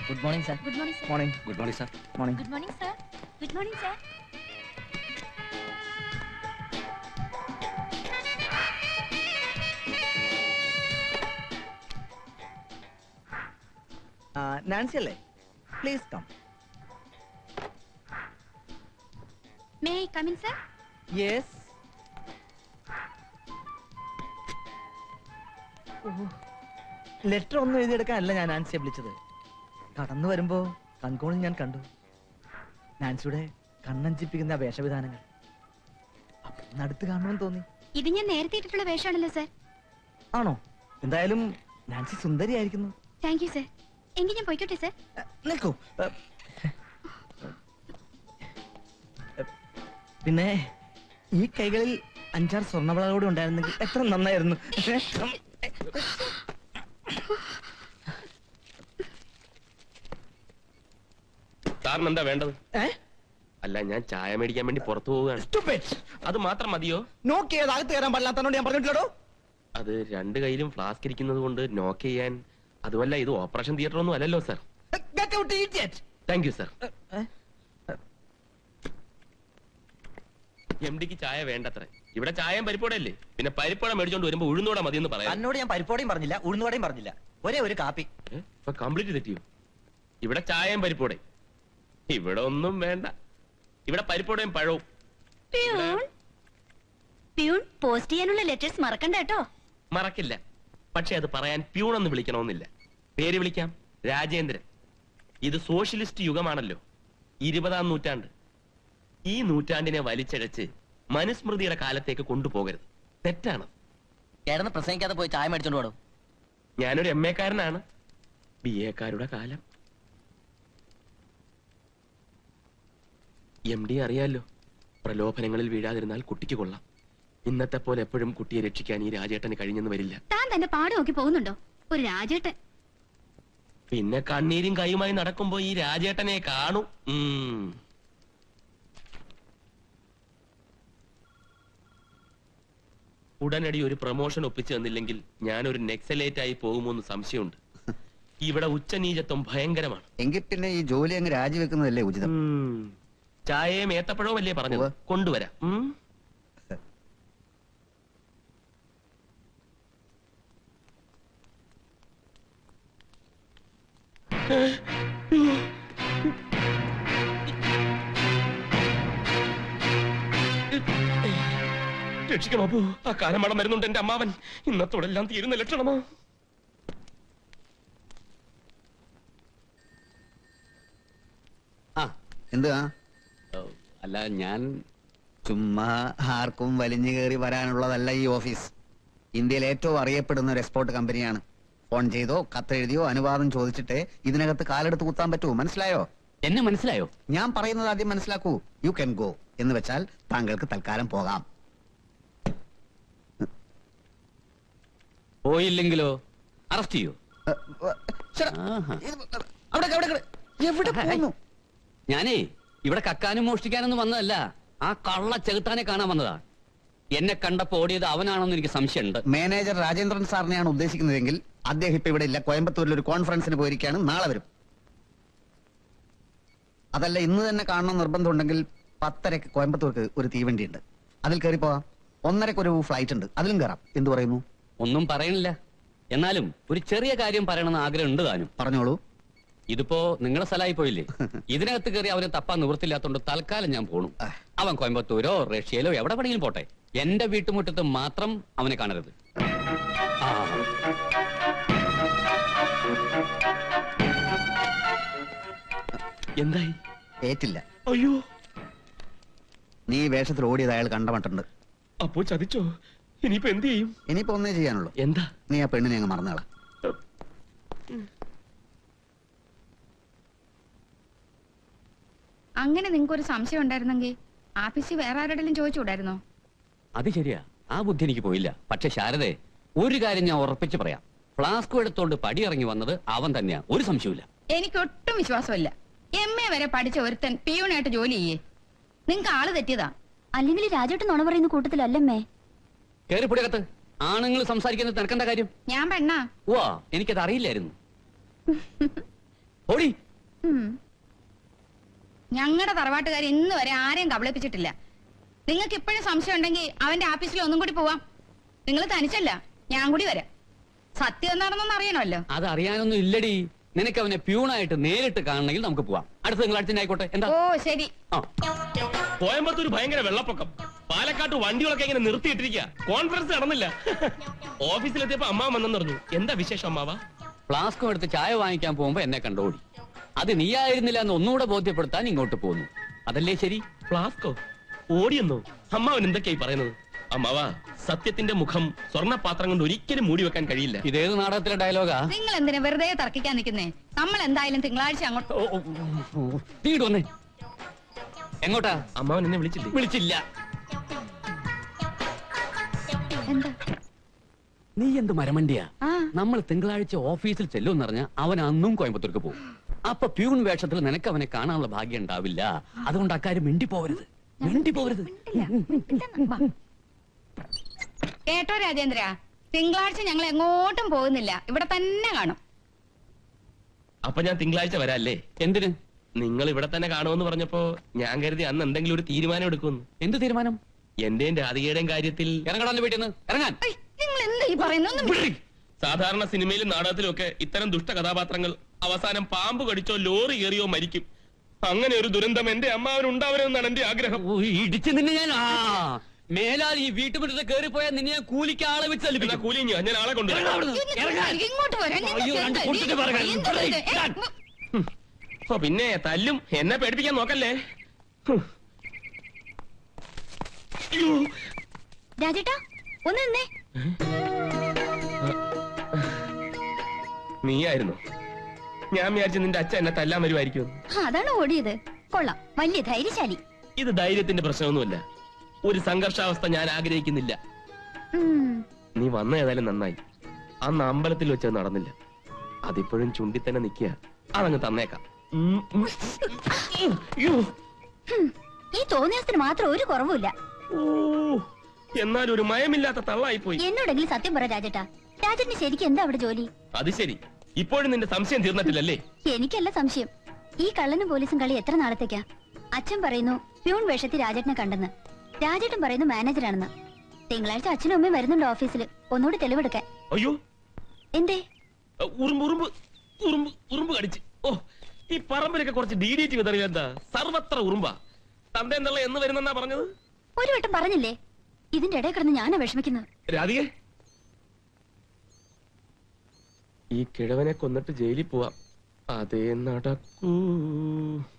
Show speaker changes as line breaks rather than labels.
Good morning, sir.
Good morning, sir.
Morning.
Good morning, sir.
Morning.
Good morning, sir. Good morning, sir.
Nancy alle, please come.
May I come in, sir?
Yes. Letter ഒന്നും എഴുതിയെടുക്കാനല്ല ഞാൻ നാൻസിയെ വിളിച്ചത്. കടന്നു വരുമ്പോ കൺകോണിൽ ഞാൻ കണ്ടു നാൻസിയുടെ കണ്ണഞ്ചിപ്പിക്കുന്ന വേഷവിധാനങ്ങൾ. അപ്പൊ അടുത്ത് കാണണമെന്ന് തോന്നി.
ഇത് ഞാൻ നേരത്തെ ഇട്ടിട്ടുള്ള വേഷമാണല്ലോ, സർ.
ആണോ? എന്തായാലും നാൻസി സുന്ദരിയായിരിക്കുന്നു.
Thank you, sir. എങ്കിൽ ഞാൻ പോയിക്കോട്ടെ, സർ.
നിൽക്കൂ. പിന്നെ ഈ കൈകളിൽ 5-6 സ്വർണ്ണവളകളോട് ഉണ്ടായിരുന്നെങ്കിൽ എത്ര നന്നായിരുന്നു.
സാറിന് എന്താ വേണ്ടത്? അല്ല, ഞാൻ ചായ മേടിക്കാൻ വേണ്ടി പുറത്തു പോവുകയാണ്. അത് മാത്രം മതിയോ?
നോക്കിയത് അകത്ത് കയറാൻ പാടില്ലാത്തതുകൊണ്ട് ഞാൻ പറഞ്ഞിട്ടില്ലടോ.
അത് 2 കയ്യിലും ഫ്ലാസ്ക് ഇരിക്കുന്നത് കൊണ്ട് നോക്ക് ചെയ്യാൻ. അതുമല്ല, ഇത് ഓപ്പറേഷൻ തിയേറ്റർ ഒന്നും അല്ലല്ലോ സാർ. Thank you sir. MD-ക്ക് ചായ വേണ്ടത്ര. ഇവിടെ ചായയും പരിപ്പോടെ അല്ലേ? പിന്നെ പരിപ്പോടെ മേടിച്ചോണ്ട് വരുമ്പോ ഉഴുന്നോടെ മതി എന്ന് പറയാം.
എന്നോട് ഞാൻ പരിപ്പോടെയും പറഞ്ഞില്ല, ഉഴുന്നോടെയും പറഞ്ഞില്ല. ഒരേ ഒരു കാപ്പി.
കംപ്ലീറ്റ് തെറ്റിയോ? ഇവിടെ ചായയും പരിപ്പോടെ. ഇവിടെ ഒന്നും വേണ്ട. ഇവിടെ പരിപ്പോടെയും പഴവും.
പ്യൂൺ പോസ്റ്റ് ചെയ്യാനുള്ള ലെറ്റേഴ്സ് മറക്കണ്ട കേട്ടോ.
മറക്കില്ല. പക്ഷെ അത് പറയാൻ പ്യൂണെന്ന് വിളിക്കണമെന്നില്ല. പേര് വിളിക്കാം, രാജേന്ദ്രൻ. ഇത് സോഷ്യലിസ്റ്റ് യുഗമാണല്ലോ, 20-ാം നൂറ്റാണ്ട്. ഈ നൂറ്റാണ്ടിനെ വലിച്ചഴച്ച് മനുസ്മൃതിയുടെ കാലത്തേക്ക് കൊണ്ടുപോകരുത്. തെറ്റാണ്.
ചേട്ടന് പ്രസംഗിക്കാതെ പോയി ചായ മേടിച്ചോണ്ട് പോടും.
ഞാനൊരു MA കാരനാണ്. BA കാരുടെ കാലം. MD അറിയാലോ, പ്രലോഭനങ്ങളിൽ വീഴാതിരുന്നാൽ കുട്ടിക്ക് കൊള്ളാം. ഇന്നത്തെ പോലെ എപ്പോഴും കുട്ടിയെ രക്ഷിക്കാൻ ഈ രാജേട്ടന് കഴിഞ്ഞെന്ന് വരില്ല.
താൻ തന്നെ പാട് നോക്കി പോകുന്നുണ്ടോ? ഒരു രാജേട്ടൻ.
പിന്നെ കണ്ണീരും കൈയുമായി നടക്കുമ്പോ ഈ രാജേട്ടനെ കാണും. ഉടനടി ഒരു പ്രൊമോഷൻ ഒപ്പിച്ചു തന്നില്ലെങ്കിൽ ഞാനൊരു നെക്സലേറ്റ് ആയി പോകുമോന്ന് സംശയമുണ്ട്. ഇവിടെ ഉച്ചനീചത്വം ഭയങ്കരമാണ്.
എങ്കിൽ പിന്നെ ഈ ജോലി അങ്ങ് രാജിവെക്കുന്നതല്ലേ ഉചിതം.
ചായയും ഏത്തപ്പഴവും അല്ലേ പറഞ്ഞത്? കൊണ്ടുവരാം. രക്ഷിക്കണോ പോ. ആ കാലമടം വരുന്നുണ്ട് എന്റെ അമ്മാവൻ. ഇന്നത്തോടെല്ലാം തീരുന്ന ലക്ഷണമോ?
എന്തുവാ?
അല്ല, ഞാൻ
ചുമ്മാ ആർക്കും വലിഞ്ഞു കയറി വരാനുള്ളതല്ല ഈ ഓഫീസ്. ഇന്ത്യയിൽ ഏറ്റവും അറിയപ്പെടുന്ന ഒരു എക്സ്പോർട്ട് കമ്പനിയാണ്. ഫോൺ ചെയ്തോ കത്തെഴുതിയോ അനുവാദം ചോദിച്ചിട്ട് ഇതിനകത്ത് കാലെടുത്ത് കുത്താൻ പറ്റൂ. മനസ്സിലായോ?
എന്നെ മനസ്സിലായോ?
ഞാൻ പറയുന്നത് ആദ്യം മനസ്സിലാക്കൂ. യു ക്യാൻ ഗോ എന്ന് വെച്ചാൽ താങ്കൾക്ക് തൽക്കാലം പോകാം.
പോയില്ലെങ്കിലോ അറസ്റ്റ് ചെയ്യൂ.
എവിടെ പോകുന്നു?
ഞാനേ ഇവിടെ കക്കാനും മോഷ്ടിക്കാനൊന്നും വന്നതല്ല. ആ കള്ള ചെകുത്താനെ കാണാൻ വന്നതാ. എന്നെ കണ്ടപ്പോ ഓടിയത് അവനാണെന്ന് എനിക്ക് സംശയമുണ്ട്.
മാനേജർ രാജേന്ദ്രൻ സാറിനെയാണ് ഉദ്ദേശിക്കുന്നതെങ്കിൽ അദ്ദേഹം ഇപ്പൊ ഇവിടെ ഇല്ല. കോയമ്പത്തൂരിൽ ഒരു കോൺഫറൻസിന് പോയിരിക്കുകയാണ്. നാളെ വരും. അതല്ല, ഇന്ന് തന്നെ കാണണം നിർബന്ധമുണ്ടെങ്കിൽ 10:30 കോയമ്പത്തൂർക്ക് ഒരു തീവണ്ടി ഉണ്ട്. അതിൽ കയറി പോവാം. 1:30 ഒരു ഫ്ലൈറ്റ് ഉണ്ട്, അതിലും കയറാം. എന്തു പറയുന്നു?
ഒന്നും പറയണില്ല. എന്നാലും ഒരു ചെറിയ കാര്യം പറയണമെന്ന് ആഗ്രഹം ഉണ്ട് താനും.
പറഞ്ഞോളൂ.
ഇതിപ്പോ നിങ്ങളെ സ്ഥലമായി പോയില്ലേ? ഇതിനകത്ത് കയറി അവനെ തപ്പാൻ നിവൃത്തില്ലാത്തോണ്ട് തൽക്കാലം ഞാൻ പോണു. അവൻ കോയമ്പത്തൂരോ റഷ്യയിലോ എവിടെ പണിയും പോട്ടെ. എന്റെ വീട്ടുമുറ്റത്ത് മാത്രം അവനെ കാണരുത്.
എന്തായി?
ഏറ്റില്ല.
അയ്യോ,
നീ വേഷത്തിൽ ഓടിയത് അയാൾ കണ്ടമട്ടുണ്ട്.
അപ്പോ ചതിച്ചോ? ഇനിയിപ്പോ എന്ത് ചെയ്യും?
ഇനിയിപ്പോ ഒന്നേ ചെയ്യാനുള്ളൂ.
എന്താ?
നീ ആ പെണ്ണിനെ അങ്ങ് മറന്നേളാ.
അങ്ങനെ നിങ്ങൾക്ക് ഒരു സംശയം ഉണ്ടായിരുന്നെങ്കിൽ ആഫീസിൽ വേറെ ആരോടെങ്കിലും ചോദിച്ചുകൂടായിരുന്നോ?
അത് ശരിയാ, ആ ബുദ്ധി എനിക്ക് പോയില്ല. പക്ഷെ ശാരദേ, ഒരു കാര്യം ഞാൻ ഉറപ്പിച്ച് പറയാം. ഫ്ലാസ്ക് എടുത്തോണ്ട് പടിയിറങ്ങി വന്നത് അവൻ തന്നെയാ, ഒരു സംശയമില്ല.
എനിക്ക് ഒട്ടും വിശ്വാസമില്ല. MA വരെ പഠിച്ച ഒരുത്തൻ പിയൂണായിട്ട് ജോലി ചെയ്യേ. നിങ്ങക്ക് ആള് തെറ്റിയതാ.
അല്ലെങ്കിൽ രാജേട്ടൻ നുണ പറയുന്ന കൂട്ടത്തിലല്ലമ്മേ.
കേറിപ്പൊടിയകത്ത്. ആണുങ്ങൾ സംസാരിക്കുന്നത് നിനക്കെന്താ കാര്യം?
ഞാൻ പെണ്ണാ.
ഓ, എനിക്കത് അറിയില്ലായിരുന്നു. ഓടി.
ഞങ്ങളുടെ തറവാട്ടുകാർ ഇന്ന് വരെ ആരെയും കബളിപ്പിച്ചിട്ടില്ല. നിങ്ങൾക്ക് ഇപ്പോഴും സംശയം ഉണ്ടെങ്കിൽ അവന്റെ ആഫീസിൽ ഒന്നും കൂടി പോവാം. നിങ്ങൾ തനിച്ചല്ല, ഞാൻ കൂടി വരാം. സത്യം എന്താണെന്നൊന്ന് അറിയണമല്ലോ.
അത് അറിയാനൊന്നും ഇല്ലടി. നിനക്ക് അവനെ പ്യൂണായിട്ട് നേരിട്ട് കാണണമെങ്കിൽ നമുക്ക് പോവാം. അടുത്ത തിങ്കളാഴ്ച ആയിക്കോട്ടെ. എന്താ?
ഓ ശരി.
ആ.
കോയമ്പത്തൂർ ഭയങ്കര വെള്ളപ്പൊക്കം. പാലക്കാട്ട് വണ്ടികളൊക്കെ ഇങ്ങനെ നിർത്തിയിട്ടിരിക്കുക. കോൺഫറൻസ് നടന്നില്ല. ഓഫീസിലെത്തിയപ്പോ അമ്മാവൻ വന്നെന്ന് പറഞ്ഞു. എന്താ വിശേഷം അമ്മാവ?
ഫ്ലാസ്കും എടുത്ത് ചായ വാങ്ങിക്കാൻ പോകുമ്പോ എന്നെ കണ്ടോടി. അത് നീയായിരുന്നില്ല എന്ന് ഒന്നുകൂടെ ബോധ്യപ്പെടുത്താൻ ഇങ്ങോട്ട് പോന്നു. അതല്ലേ ശരി?
ഫ്ലാസ്കോ? ഓടിയെന്നോ? അമ്മാവൻ എന്തൊക്കെയായി പറയുന്നത്? അമ്മാവ, സത്യത്തിന്റെ മുഖം സ്വർണ്ണപാത്രം കൊണ്ട് ഒരിക്കലും മൂടി വെക്കാൻ കഴിയില്ല.
ഇതേത് നാടകത്തിലെ ഡയലോഗാ?
നിങ്ങൾ എന്തിനാ വെറുതെ തർക്കിക്കാൻ നിൽക്കുന്നേ? നമ്മൾ എന്തായാലും തിങ്കളാഴ്ച അങ്ങോട്ട്.
തീട് വന്നേ. എങ്ങോട്ടാ?
അമ്മാവൻ എന്നെ വിളിച്ചില്ലേ?
വിളിച്ചില്ല.
എന്താ?
നീ എന്ത് മരമണ്ടിയാ?
ആ.
നമ്മൾ തിങ്കളാഴ്ച ഓഫീസിൽ ചെല്ലുമെന്ന് പറഞ്ഞ അവൻ അന്നും കോയമ്പത്തൂർക്ക് പോകും. അപ്പൊ പ്യൂൺ വേഷത്തിൽ നിനക്ക് അവനെ കാണാനുള്ള ഭാഗ്യം ഉണ്ടാവില്ല. അതുകൊണ്ട് അക്കാര്യം മിണ്ടിപ്പോവരുത്. മിണ്ടിപ്പോവരുത്.
കേട്ടോ രാജേന്ദ്ര, തിങ്കളാഴ്ച ഞങ്ങൾ എങ്ങോട്ടും പോകുന്നില്ല, ഇവിടെ തന്നെ കാണും.
അപ്പൊ ഞാൻ തിങ്കളാഴ്ച വരാല്ലേ?
എന്തിന്?
നിങ്ങൾ ഇവിടെ തന്നെ കാണുമെന്ന് പറഞ്ഞപ്പോ ഞാൻ കരുതി അന്ന് എന്തെങ്കിലും ഒരു തീരുമാനം എടുക്കുമെന്ന്.
എന്ത് തീരുമാനം?
എന്റെയും രാധികയുടെയും കാര്യത്തിൽ
ഇറങ്ങടാ വീട്ടിൽ നിന്ന്. ഇറങ്ങാൻ.
നിങ്ങൾ എന്താ ഈ പറയുന്നു?
സാധാരണ സിനിമയിലും നാടകത്തിലും ഒക്കെ ഇത്തരം ദുഷ്ട കഥാപാത്രങ്ങൾ അവസാനം പാമ്പ് കടിച്ചോ ലോറി കയറിയോ മരിക്കും. അങ്ങനെ ഒരു ദുരന്തം എന്റെ അമ്മാവന് ഉണ്ടാവരുമെന്നാണ് എന്റെ ആഗ്രഹം.
ഇടിച്ചു നിന്നെ ഞാൻ. മേലാൽ ഈ വീട്ടുമുറ്റത്ത് കയറിപ്പോയാൽ നിന്നെ ഞാൻ കൂലിക്ക് ആളെ വെച്ച്
എന്നാ
തല്ലിപ്പിക്കും.
കൂലിഞ്ഞു ഞാൻ ആളെ കൊണ്ടുവരാം.
ഇങ്ങോട്ട് വരാൻ നിങ്ങൾക്ക്
അയ്യോ, രണ്ട്
എന്താ?
പൊട്ടിട്ട് പറകാൻ.
എന്താ ഇത്?
ഓ പിന്നെ തല്ലും. എന്നെ പേടിപ്പിക്കാൻ നോക്കല്ലേ. അയ്യോ.
രാജേട്ടാ ഒന്ന് നിന്നേ.
നീയായിരുന്നു. ഞാൻ വിചാരിച്ചു നിന്റെ അച്ഛൻ എന്നെ തല്ലാൻ വരുമായിരിക്കും.
അതാണ് ഓടിയത്. കൊള്ളാം, വലിയ ധൈര്യശാലി.
ഇത് ധൈര്യത്തിന്റെ പ്രശ്നമൊന്നുമല്ല. ഒരു സംഘർഷാവസ്ഥ ഞാൻ ആഗ്രഹിക്കുന്നില്ല. നീ വന്ന ഏതായാലും നന്നായി. അന്ന് അമ്പലത്തിൽ വെച്ച് നടന്നില്ല. അതിപ്പോഴും ചുണ്ടി തന്നെ നിൽക്കുക. അതങ്ങ് തന്നേക്കാം.
ഈ തോന്നിയത്തിന് മാത്രം ഒരു കുറവുമില്ല.
എന്നാലും ഒരു മയമില്ലാത്ത തള്ളായി പോയി.
എന്നോടെങ്കിലും സത്യം പറ രാജേട്ടാ, രാജേട്ടിന് ശരിക്കും എന്താ അവിടെ ജോലി?
അത് ശരി, ഇപ്പോഴും നിന്റെ സംശയം തീർന്നിട്ടില്ലല്ലേ?
എനിക്കല്ല സംശയം. ഈ കള്ളനും പോലീസും കളി എത്ര നാളത്തേക്കാ? അച്ഛൻ പറയുന്നു പ്യൂൺ വേഷത്തിൽ രാജേട്ടനെ കണ്ടെന്ന്. രാജേട്ടൻ പറയുന്നു മാനേജറാണെന്ന്. തിങ്കളാഴ്ച അച്ഛനും അമ്മയും വരുന്നുണ്ട് ഓഫീസിൽ, ഒന്നുകൂടി തെളിവെടുക്കാൻ.
അയ്യോ,
എന്തേ?
ഉറുമ്പ് കടിച്ച്. ഓ, ഈ പറമ്പിലൊക്കെ കുറച്ച് DDT വിതറിയ എന്താ? സർവത്ര ഉറുമ്പാ. തന്റെ എന്നുള്ള എന്ന് വരുന്നെന്നാ പറഞ്ഞത്?
ഒരു വട്ടം പറഞ്ഞില്ലേ? ഇതിന്റെ ഇടയിൽ കിടന്ന് ഞാനാ വിഷമിക്കുന്നത്.
രാധികെ, ഈ കിഴവനെ കൊന്നിട്ട് ജയിലിൽ പോവാം. അതേ നടക്കൂ.